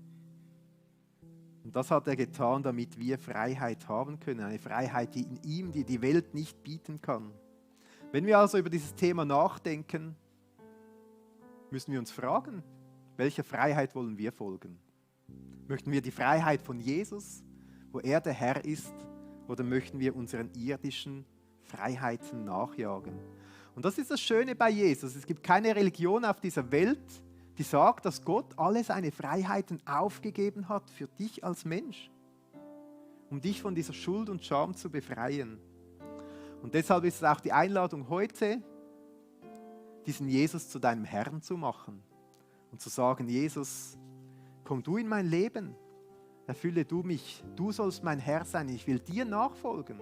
Und das hat er getan, damit wir Freiheit haben können. Eine Freiheit, die in ihm, die Welt nicht bieten kann. Wenn wir also über dieses Thema nachdenken, müssen wir uns fragen, welcher Freiheit wollen wir folgen? Möchten wir die Freiheit von Jesus, wo er der Herr ist, oder möchten wir unseren irdischen Freiheiten nachjagen? Und das ist das Schöne bei Jesus. Es gibt keine Religion auf dieser Welt, die sagt, dass Gott alle seine Freiheiten aufgegeben hat für dich als Mensch, um dich von dieser Schuld und Scham zu befreien. Und deshalb ist es auch die Einladung heute, diesen Jesus zu deinem Herrn zu machen und zu sagen, Jesus, komm du in mein Leben, erfülle du mich, du sollst mein Herr sein, ich will dir nachfolgen.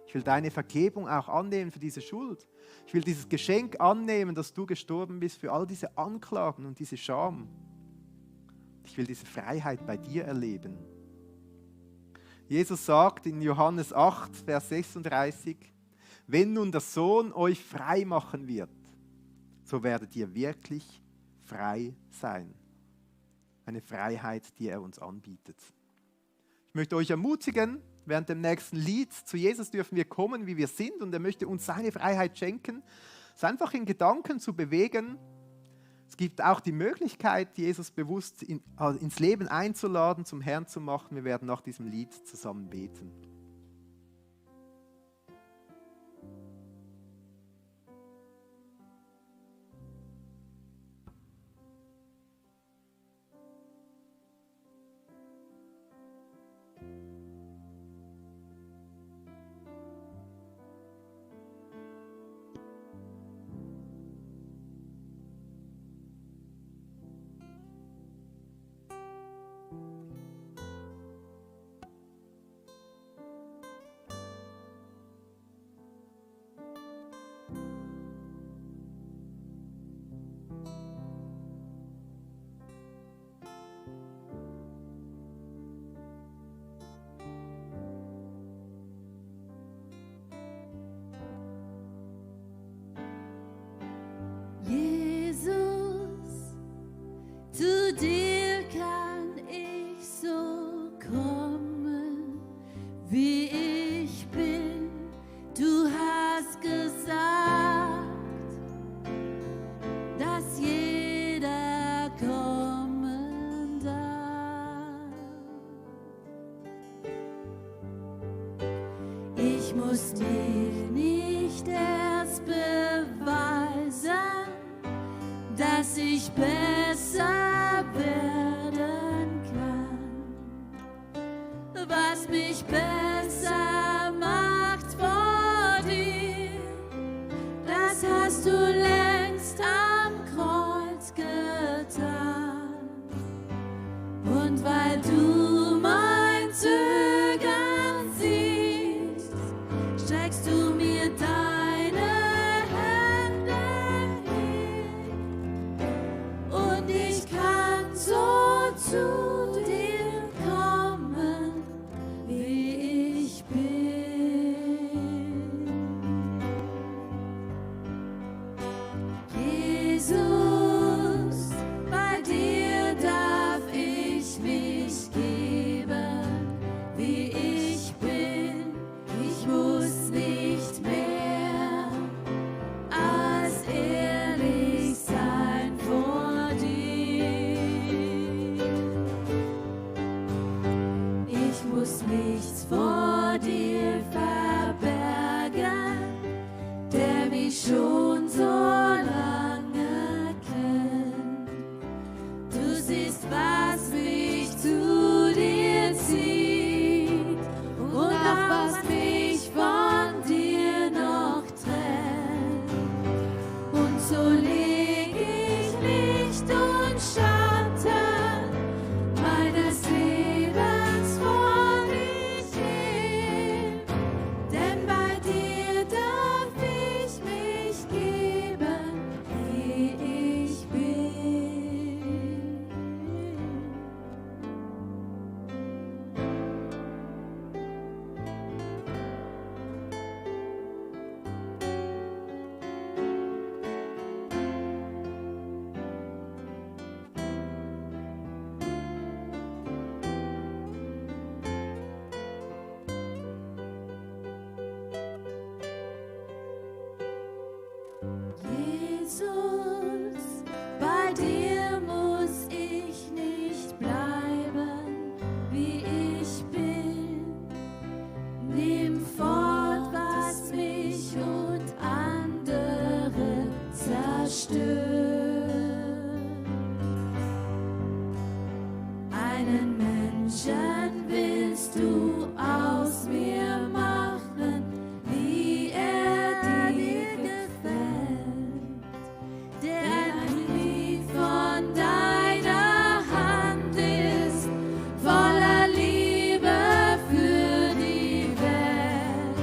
Ich will deine Vergebung auch annehmen für diese Schuld. Ich will dieses Geschenk annehmen, dass du gestorben bist für all diese Anklagen und diese Scham. Ich will diese Freiheit bei dir erleben. Jesus sagt in Johannes 8, Vers 36, wenn nun der Sohn euch frei machen wird, so werdet ihr wirklich frei sein. Eine Freiheit, die er uns anbietet. Ich möchte euch ermutigen, während dem nächsten Lied, zu Jesus dürfen wir kommen, wie wir sind, und er möchte uns seine Freiheit schenken, es einfach in Gedanken zu bewegen. Es gibt auch die Möglichkeit, Jesus bewusst ins Leben einzuladen, zum Herrn zu machen. Wir werden nach diesem Lied zusammen beten. Ich muss dir nicht erst beweisen, dass ich besser werden kann. Was mich besser macht vor dir, das hast du längst am Kreuz getan. Und weil du mein Zögern siehst, streckst du mir deine Hände hin. Und ich kann so zu dir kommen, wie ich bin. Jesus, bei dir darf ich mich geben, wie ich bin. Ich muss nicht mehr als ehrlich sein vor dir. Ich muss nichts vor dir verbergen, der mich schon so lange kennt. Du siehst, was mich zu dir zieht und auch was mich von dir noch trennt. Und so leg ich Licht und Schatten meines Lebens vor dich hin. Denn bei dir darf ich mich geben, wie ich bin. Jesus, bei dir muss ich nicht bleiben, wie ich bin. Nimm fort, was mich und andere zerstört. Einen Menschen willst du aus mir machen, wie er dir gefällt, der ein Brief von deiner Hand ist, voller Liebe für die Welt.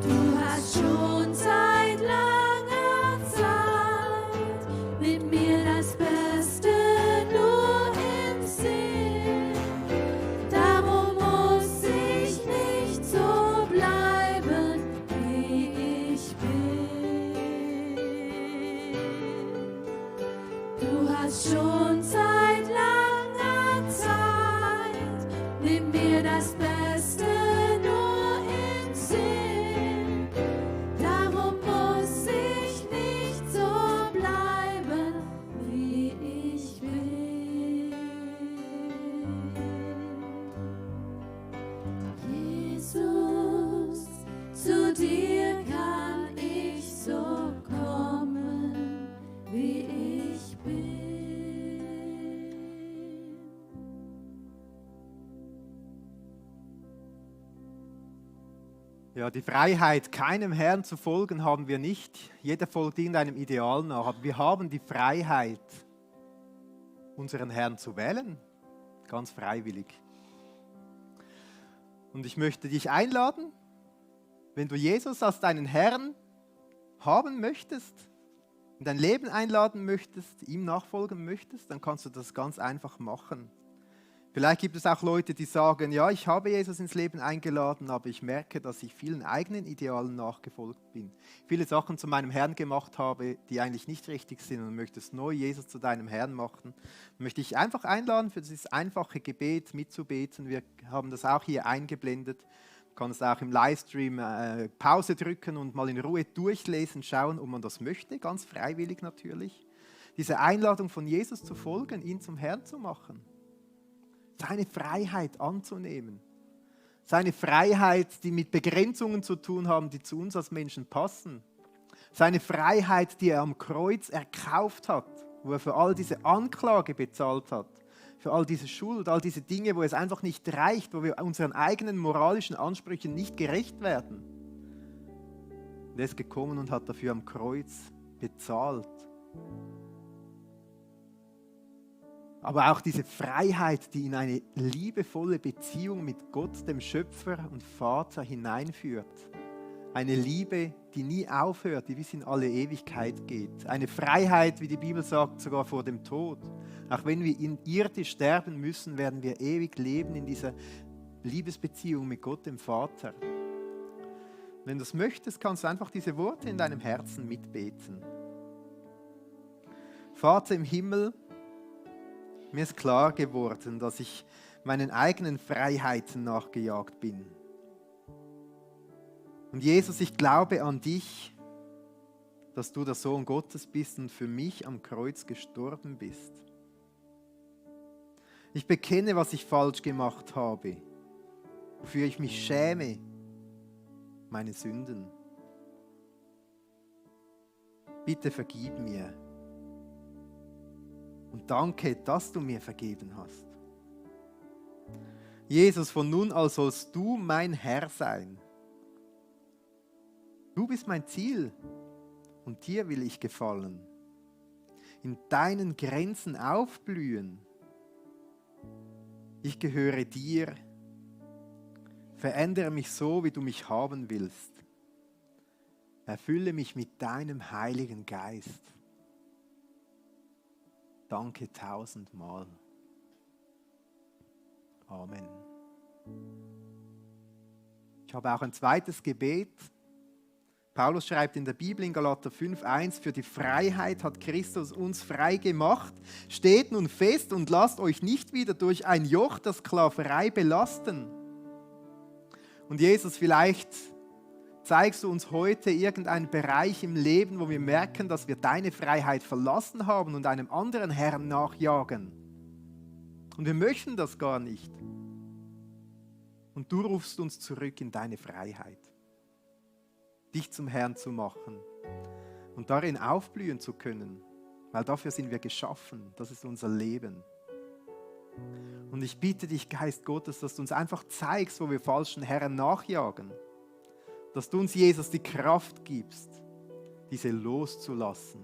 Du hast schon seit langer Zeit mit mir das Beste nur im Sinn. Darum muss ich nicht so bleiben, wie ich bin. Du hast schon seit langer Zeit mit mir das Beste nur im Sinn. Darum muss ich nicht so bleiben, wie ich bin. Jesus, zu dir kann ich so kommen, wie ich bin. Ja, die Freiheit, keinem Herrn zu folgen, haben wir nicht. Jeder folgt irgendeinem Ideal nach. Aber wir haben die Freiheit, unseren Herrn zu wählen. Ganz freiwillig. Und ich möchte dich einladen, wenn du Jesus als deinen Herrn haben möchtest, in dein Leben einladen möchtest, ihm nachfolgen möchtest, dann kannst du das ganz einfach machen. Vielleicht gibt es auch Leute, die sagen, ja, ich habe Jesus ins Leben eingeladen, aber ich merke, dass ich vielen eigenen Idealen nachgefolgt bin. Viele Sachen zu meinem Herrn gemacht habe, die eigentlich nicht richtig sind und möchtest neu Jesus zu deinem Herrn machen. Möchte ich einfach einladen, für dieses einfache Gebet mitzubeten. Wir haben das auch hier eingeblendet. Du kannst auch im Livestream Pause drücken und mal in Ruhe durchlesen, schauen, ob man das möchte, ganz freiwillig natürlich. Diese Einladung von Jesus zu folgen, ihn zum Herrn zu machen. Seine Freiheit anzunehmen, Seine Freiheit, die mit Begrenzungen zu tun haben, die zu uns als Menschen passen. Seine Freiheit, die er am Kreuz erkauft hat, wo er für all diese Anklage bezahlt hat, für all diese Schuld, all diese Dinge, wo es einfach nicht reicht, wo wir unseren eigenen moralischen Ansprüchen nicht gerecht werden. Und er ist gekommen und hat dafür am Kreuz bezahlt. Aber auch diese Freiheit, die in eine liebevolle Beziehung mit Gott, dem Schöpfer und Vater, hineinführt. Eine Liebe, die nie aufhört, die bis in alle Ewigkeit geht. Eine Freiheit, wie die Bibel sagt, sogar vor dem Tod. Auch wenn wir irdisch sterben müssen, werden wir ewig leben in dieser Liebesbeziehung mit Gott, dem Vater. Wenn du das möchtest, kannst du einfach diese Worte in deinem Herzen mitbeten. Vater im Himmel, mir ist klar geworden, dass ich meinen eigenen Freiheiten nachgejagt bin. Und Jesus, ich glaube an dich, dass du der Sohn Gottes bist und für mich am Kreuz gestorben bist. Ich bekenne, was ich falsch gemacht habe, wofür ich mich schäme, meine Sünden. Bitte vergib mir. Und danke, dass du mir vergeben hast. Jesus, von nun an sollst du mein Herr sein. Du bist mein Ziel und dir will ich gefallen. In deinen Grenzen aufblühen. Ich gehöre dir. Verändere mich so, wie du mich haben willst. Erfülle mich mit deinem Heiligen Geist. Danke 1000-mal. Amen. Ich habe auch ein zweites Gebet. Paulus schreibt in der Bibel in Galater 5,1: Für die Freiheit hat Christus uns frei gemacht. Steht nun fest und lasst euch nicht wieder durch ein Joch der Sklaverei belasten. Und Jesus, vielleicht zeigst du uns heute irgendeinen Bereich im Leben, wo wir merken, dass wir deine Freiheit verlassen haben und einem anderen Herrn nachjagen. Und wir möchten das gar nicht. Und du rufst uns zurück in deine Freiheit. Dich zum Herrn zu machen und darin aufblühen zu können, weil dafür sind wir geschaffen. Das ist unser Leben. Und ich bitte dich, Geist Gottes, dass du uns einfach zeigst, wo wir falschen Herren nachjagen. Dass du uns, Jesus, die Kraft gibst, diese loszulassen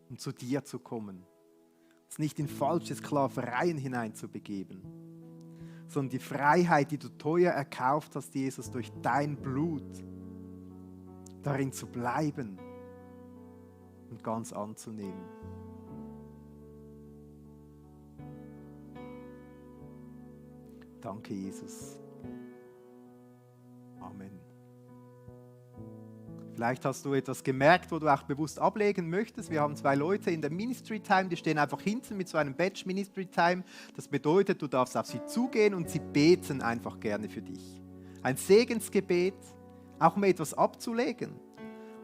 und zu dir zu kommen. Uns nicht in falsche Sklavereien hineinzubegeben, sondern die Freiheit, die du teuer erkauft hast, Jesus, durch dein Blut, darin zu bleiben und ganz anzunehmen. Danke, Jesus. Amen. Vielleicht hast du etwas gemerkt, wo du auch bewusst ablegen möchtest. Wir haben 2 Leute in der Ministry Time, die stehen einfach hinten mit so einem Badge Ministry Time. Das bedeutet, du darfst auf sie zugehen und sie beten einfach gerne für dich. Ein Segensgebet, auch um etwas abzulegen.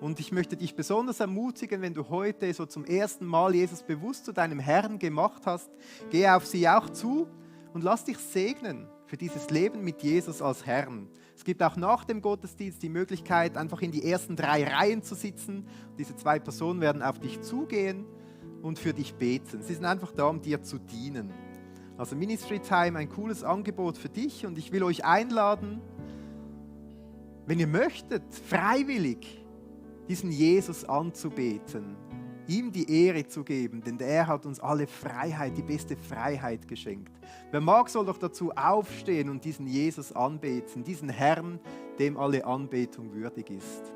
Und ich möchte dich besonders ermutigen, wenn du heute so zum ersten Mal Jesus bewusst zu deinem Herrn gemacht hast, geh auf sie auch zu und lass dich segnen für dieses Leben mit Jesus als Herrn. Es gibt auch nach dem Gottesdienst die Möglichkeit, einfach in die ersten 3 Reihen zu sitzen. Diese 2 Personen werden auf dich zugehen und für dich beten. Sie sind einfach da, um dir zu dienen. Also Ministry Time, ein cooles Angebot für dich und ich will euch einladen, wenn ihr möchtet, freiwillig diesen Jesus anzubeten, ihm die Ehre zu geben, denn er hat uns alle Freiheit, die beste Freiheit geschenkt. Wer mag, soll doch dazu aufstehen und diesen Jesus anbeten, diesen Herrn, dem alle Anbetung würdig ist.